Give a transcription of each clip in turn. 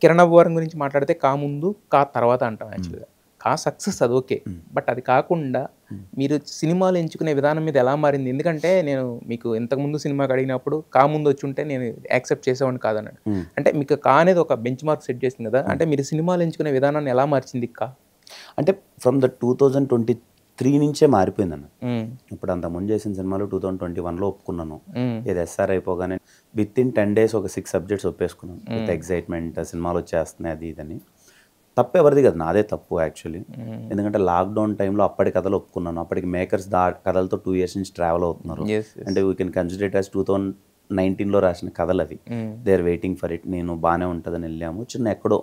కిరణ్ అబ్బవరం గురించి మాట్లాడితే కా ముందు, కా తర్వాత అంటాం యాక్చువల్‌గా. కా సక్సెస్ అది ఓకే. బట్ అది కాకుండా మీరు సినిమాలు ఎంచుకునే విధానం మీద ఎలా మారింది? ఎందుకంటే నేను మీకు ఇంతకుముందు సినిమాకి అడిగినప్పుడు కా ముందు వచ్చుంటే నేను యాక్సెప్ట్ చేసేవాడిని కాదన్నాడు. అంటే మీకు కా అనేది ఒక బెంచ్ మార్క్ సెట్ చేసింది కదా! అంటే మీరు సినిమాలు ఎంచుకునే విధానాన్ని ఎలా మార్చింది కా? అంటే ఫ్రమ్ ద 2023 నుంచే మారిపోయిందన్న. హ్మ్. ఇప్పుడు అంతకుముందు చేసిన సినిమాలు 2021లో ఒప్పుకున్నాను. హ్మ్. ఇది ఎస్ఆర్ అయిపోగానే వితిన్ 10 డేస్ ఒక 6 సబ్జెక్ట్స్ ఒప్పేసుకున్నాను. విత్ ఎక్సైట్‌మెంట్ సినిమాలు వచ్చేస్తున్నాయి అది ఇదని. తప్పు ఎవరిది కాదు, నాదే తప్పు యాక్చువల్లీ. ఎందుకంటే లాక్‌డౌన్ టైంలో అప్పటి కథలు ఒప్పుకున్నాను. అప్పటికి మేకర్స్ కథలతో 2 ఇయర్స్ నుంచి ట్రావెల్ అవుతున్నారు. యెస్. యెస్. అంటే we can consider it as 2019లో రాసిన కథలు అవి. They are waiting for it. నేను బాగానే ఉంటుందని వెళ్ళాము. చిన్న ఎక్కడో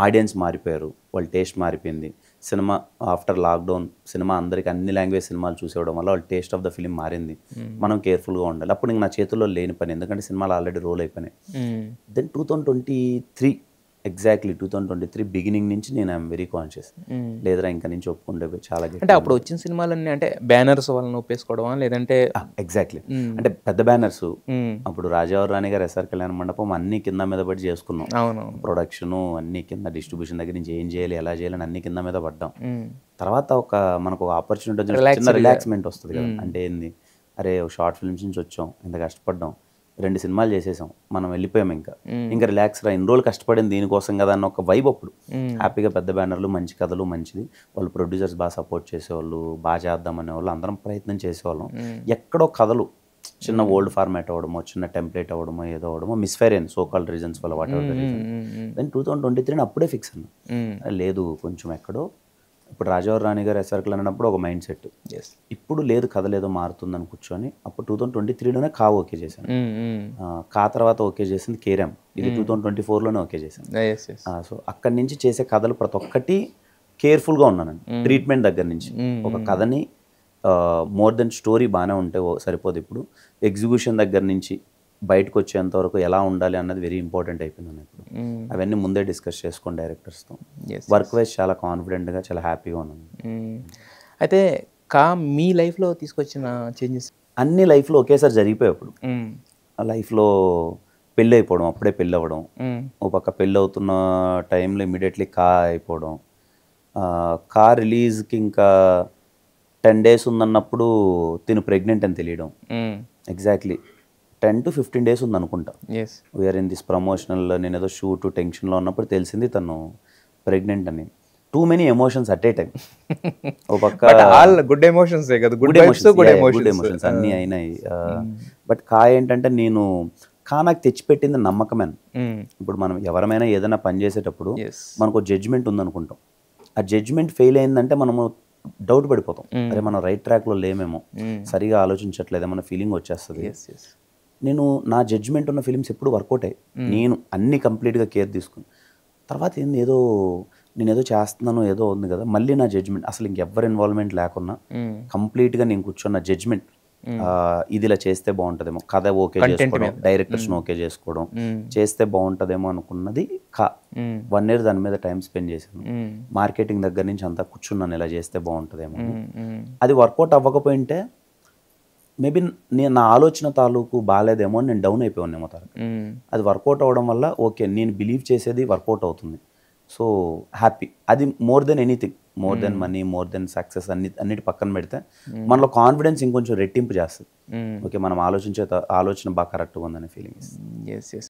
ఆడియన్స్ మారిపోయారు, వాళ్ళ టేస్ట్ మారిపోయింది. సినిమా ఆఫ్టర్ లాక్డౌన్ సినిమా అందరికి అన్ని లాంగ్వేజ్ సినిమాలు చూసేయడం వల్ల వాళ్ళ టేస్ట్ ఆఫ్ ద ఫిలిం మారింది. మనం కేర్ఫుల్గా ఉండాలి. అప్పుడు ఇంక నా చేతుల్లో లేని పని, ఎందుకంటే సినిమాలు ఆల్రెడీ రోల్ అయిపోయినాయి. దెన్ 2023 ఎగ్జాక్ట్లీ 2023 బిగినింగ్ నుంచి నేను ఐఎమ్ వెరీ కాన్షియస్. లేదురా ఇంకా నుంచి ఒప్పుకుంటే చాలా అంటే అప్పుడు వచ్చిన సినిమాలన్నీ అంటే బ్యానర్స్ వలన ఒప్పేసుకోవడమా? లేదంటే ఎగ్జాక్ట్లీ అంటే పెద్ద బ్యానర్స్. అప్పుడు రాజావారి రాణి గారు ఎస్ఆర్ కళ్యాణ మండపం అన్ని కింద మీద పడి చేసుకున్నాం. అవును. ప్రొడక్షను అన్ని కింద, డిస్ట్రిబ్యూషన్ దగ్గర నుంచి ఏం చేయాలి ఎలా చేయాలని అన్ని కింద మీద పడ్డాం. తర్వాత మనకు ఒక ఆపర్చునిటీ వచ్చిన చిన్న రిలాక్స్మెంట్ వస్తుంది కదా. అంటే ఏంది, అరే ఒక షార్ట్ ఫిల్మ్స్ నుంచి వచ్చాం, ఇంత కష్టపడ్డాం, 2 సినిమాలు చేసేసాం, మనం వెళ్ళిపోయాం, ఇంకా రిలాక్స్ రా, ఇన్ని రోజులు కష్టపడింది దీనికోసం కదా అన్న ఒక వైబ్. అప్పుడు హ్యాపీగా పెద్ద బ్యానర్లు, మంచి కథలు, మంచిది, వాళ్ళు ప్రొడ్యూసర్స్ బాగా సపోర్ట్ చేసేవాళ్ళు, బాగా చేద్దామనే వాళ్ళు, అందరం ప్రయత్నం చేసేవాళ్ళం. ఎక్కడో కథలు చిన్న ఓల్డ్ ఫార్మాట్ అవ్వడమో, చిన్న టెంప్లెట్ అవ్వడమో, ఏదో అవ్వడమో మిస్ఫైర్ అయింది సో కాల్డ్ రీజన్స్ వల్ల, whatever the reason. Then 2023 అప్పుడే ఫిక్స్ అన్నా, లేదు కొంచెం ఎక్కడో. ఇప్పుడు రాజావారి రాణి గారు ఎస్ఆర్ కళ్యాణ అన్నప్పుడు ఒక మైండ్ సెట్, ఇప్పుడు లేదు కథ లేదో మారుతుందని కూర్చొని అప్పుడు 2023లోనే కా ఓకే చేశాను. కా తర్వాత ఓకే చేసింది కేరామ్, ఇది 2024లోనే ఓకే చేశాను. సో అక్కడి నుంచి చేసే కథలు ప్రతి ఒక్కటి కేర్ఫుల్గా ఉన్నానండి. ట్రీట్మెంట్ దగ్గర నుంచి ఒక కథని మోర్ దెన్ స్టోరీ బాగానే ఉంటే సరిపోదు, ఇప్పుడు ఎగ్జిక్యూషన్ దగ్గర నుంచి బయటకు వచ్చేంత వరకు ఎలా ఉండాలి అన్నది వెరీ ఇంపార్టెంట్ అయిపోయింది. ఇప్పుడు అవన్నీ ముందే డిస్కస్ చేసుకోండి డైరెక్టర్స్తో. వర్క్ వైజ్ చాలా కాన్ఫిడెంట్గా, చాలా హ్యాపీగా ఉన్నాను. అయితే కా మీ లైఫ్లో తీసుకొచ్చిన చేంజెస్ అన్ని లైఫ్లో ఒకేసారి జరిగిపోయాయి. అప్పుడు ఆ లైఫ్లో పెళ్ళి అయిపోవడం, అప్పుడే పెళ్ళి అవ్వడం, ఓ పక్క పెళ్ళి అవుతున్న టైంలో ఇమీడియట్లీ కా అయిపోవడం, కా రిలీజ్కి ఇంకా 10 డేస్ ఉందన్నప్పుడు తిను ప్రెగ్నెంట్ అని తెలియడం. ఎగ్జాక్ట్లీ 10 to 15 డేస్ ఉంది అనుకుంటా. వీఆర్ ఇన్ దిస్ ప్రమోషనల్, నేను ఏదో షూట్ టెన్షన్లో ఉన్నప్పుడు తెలిసింది తను ప్రెగ్నెంట్ అని. Too many emotions at a time. ఓ పక్క గుడ్ ఎమోషన్స్ గుడ్ ఎమోషన్స్ అన్నీ అయినాయి. బట్ కా ఏంటంటే నేను నాకు తెచ్చిపెట్టింది నమ్మకమే. ఇప్పుడు మనం ఎవరమైనా ఏదైనా పని చేసేటప్పుడు మనకు జడ్జ్మెంట్ ఉందనుకుంటాం, ఆ జడ్జ్మెంట్ ఫెయిల్ అయిందంటే మనము డౌట్ పడిపోతాం, అరే మనం రైట్ ట్రాక్లో లేమేమో, సరిగా ఆలోచించట్లేదేమో ఫీలింగ్ వచ్చేస్తుంది. నేను నా జడ్జ్మెంట్ ఉన్న ఫిలిమ్స్ ఎప్పుడు వర్కౌట్ అయ్యాయి. నేను అన్ని కంప్లీట్గా కేర్ తీసుకుని తర్వాత ఏంది నేనేదో చేస్తున్నాను ఏదో ఉంది కదా, మళ్ళీ నా జడ్జ్మెంట్ అసలు ఇంకెవ్వరు ఇన్వాల్వ్మెంట్ లేకున్నా కంప్లీట్గా నేను కూర్చున్న జడ్జ్మెంట్, ఇది ఇలా చేస్తే బాగుంటుందేమో, కథ ఓకే చేసుకోవడం, డైరెక్టర్స్ని ఓకే చేసుకోవడం, చేస్తే బాగుంటుందేమో అనుకున్నది కా. 1 year దాని మీద టైం స్పెండ్ చేశాను. మార్కెటింగ్ దగ్గర నుంచి అంతా కూర్చున్నాను, ఇలా చేస్తే బాగుంటుందేమో. అది వర్కౌట్ అవ్వకపోయింటే మేబీ నా ఆలోచన తాలూకు బాగాలేదేమో అని నేను డౌన్ అయిపోయానేమో. అది వర్కౌట్ అవ్వడం వల్ల ఓకే, నేను బిలీవ్ చేసేది వర్కౌట్ అవుతుంది, సో హ్యాపీ. అది more than anything, more than money, more than success, అన్నిటి పక్కన పెడితే మనలో కాన్ఫిడెన్స్ ఇంకొంచెం రెట్టింపు చేస్తుంది. ఓకే మనం ఆలోచన బాగా కరెక్ట్గా ఉందనే ఫీలింగ్.